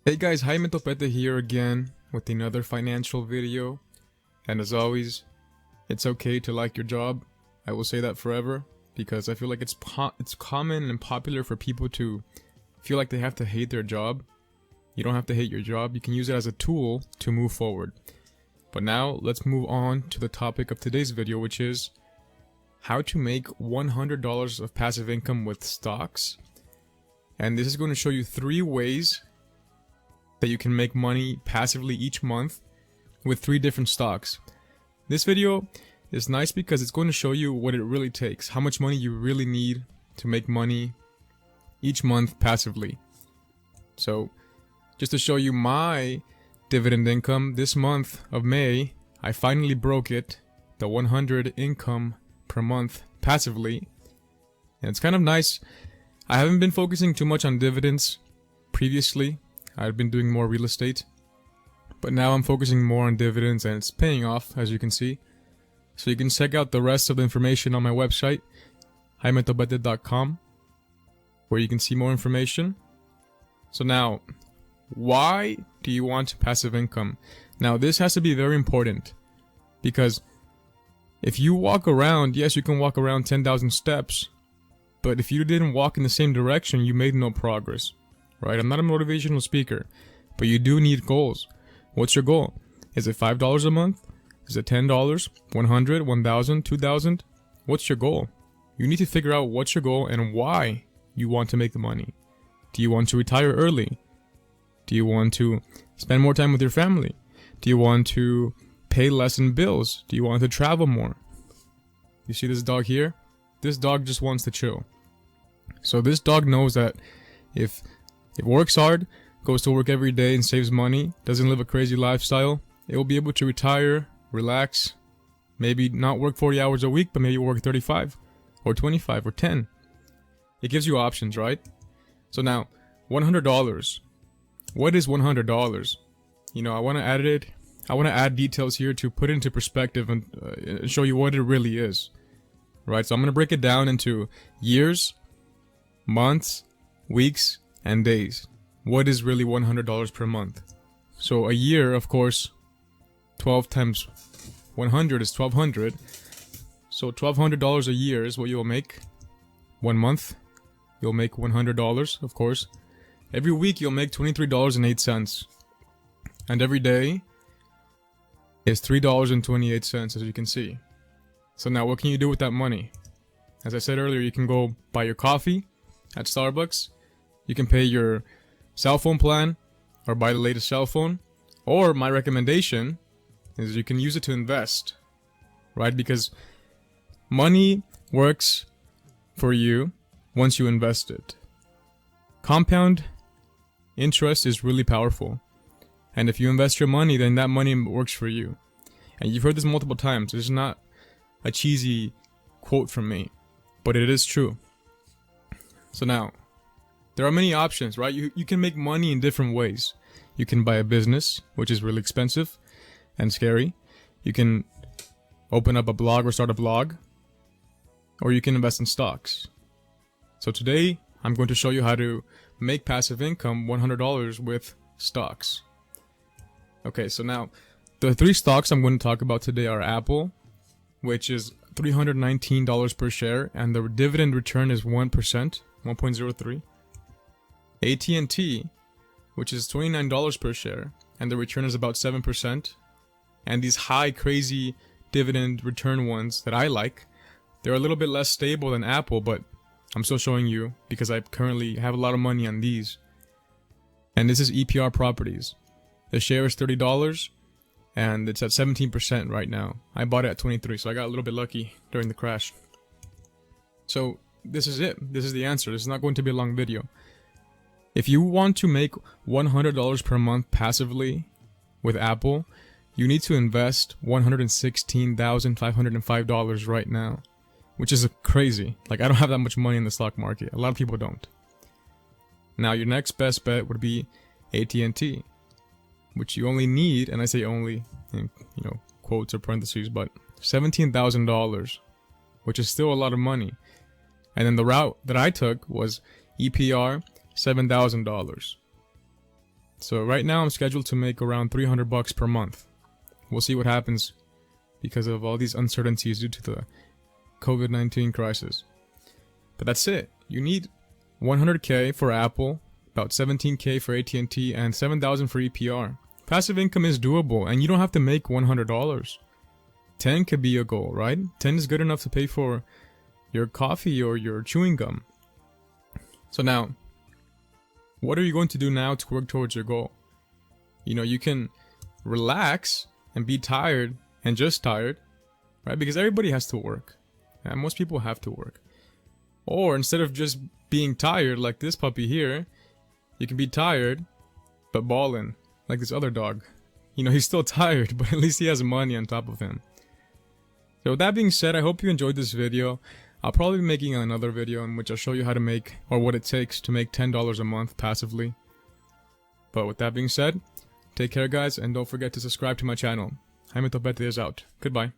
Hey guys, Jaime Topete here again with another financial video. And as always, it's okay to like your job. I will say that forever because I feel like it's common and popular for people to feel like they have to hate their job. You don't have to hate your job. You can use it as a tool to move forward. But now let's move on to the topic of today's video, which is how to make $100 of passive income with stocks. And this is going to show you 3 ways that you can make money passively each month with 3 different stocks. This video is nice because it's going to show you what it really takes, how much money you really need to make money each month passively. So just to show you my dividend income this month of May, I finally broke it, the 100 income per month passively. And it's kind of nice. I haven't been focusing too much on dividends previously. I've been doing more real estate, but now I'm focusing more on dividends and it's paying off, as you can see. So you can check out the rest of the information on my website, jaimetobete.com, where you can see more information. So now, why do you want passive income? Now this has to be very important because if you walk around, yes, you can walk around 10,000 steps, but if you didn't walk in the same direction, you made no progress. Right? I'm not a motivational speaker, but you do need goals. What's your goal? Is it $5 a month? Is it $10? $100? $1,000? $2,000? What's your goal? You need to figure out what's your goal and why you want to make the money. Do you want to retire early? Do you want to spend more time with your family? Do you want to pay less in bills? Do you want to travel more? You see this dog here? This dog just wants to chill. So this dog knows that if it works hard, goes to work every day and saves money, doesn't live a crazy lifestyle, it will be able to retire, relax, maybe not work 40 hours a week, but maybe work 35 or 25 or 10. It gives you options, right? So now, $100. What is $100? You know, I want to add details here to put it into perspective and show you what it really is. Right? So I'm going to break it down into years, months, weeks, and days. What is really $100 per month? So a year, of course, 12 times 100 is 1,200. So $1,200 a year is what you'll make. 1 month, you'll make $100, of course. Every week, you'll make $23.08. And every day is $3.28, as you can see. So now, what can you do with that money? As I said earlier, you can go buy your coffee at Starbucks. You can pay your cell phone plan or buy the latest cell phone. Or my recommendation is you can use it to invest, right? Because money works for you once you invest it. Compound interest is really powerful. And if you invest your money, then that money works for you. And you've heard this multiple times. This is not a cheesy quote from me, but it is true. So now, there are many options, right? You can make money in different ways. You can buy a business, which is really expensive and scary. You can open up a blog or start a blog. Or you can invest in stocks. So today, I'm going to show you how to make passive income $100 with stocks. Okay, so now, the 3 stocks I'm going to talk about today are Apple, which is $319 per share, and the dividend return is 1%, 1.03. AT&T, which is $29 per share, and the return is about 7%. And these high, crazy dividend return ones that I like, they're a little bit less stable than Apple, but I'm still showing you because I currently have a lot of money on these. And this is EPR Properties. The share is $30, and it's at 17% right now. I bought it at 23, so I got a little bit lucky during the crash. So this is it. This is the answer. This is not going to be a long video. If you want to make $100 per month passively with Apple, you need to invest $116,505 right now, which is crazy. Like, I don't have that much money in the stock market. A lot of people don't. Now, your next best bet would be AT&T, which you only need, and I say only in, quotes or parentheses, but $17,000, which is still a lot of money. And then the route that I took was EPR $7,000. So right now I'm scheduled to make around $300 per month. We'll see what happens because of all these uncertainties due to the COVID-19 crisis. But that's it. You need 100K for Apple, about 17K for AT&T, and 7,000 for EPR. Passive income is doable, and you don't have to make $100. 10 could be a goal, right? 10 is good enough to pay for your coffee or your chewing gum. So now, what are you going to do now to work towards your goal? You know, you can relax and be tired and just tired, right? Because everybody has to work. And most people have to work. Or instead of just being tired like this puppy here, you can be tired but ballin'. Like this other dog. You know, he's still tired, but at least he has money on top of him. So with that being said, I hope you enjoyed this video. I'll probably be making another video in which I'll show you how to make, or what it takes to make $10 a month passively. But with that being said, take care guys, and don't forget to subscribe to my channel. Jaime Topete is out. Goodbye.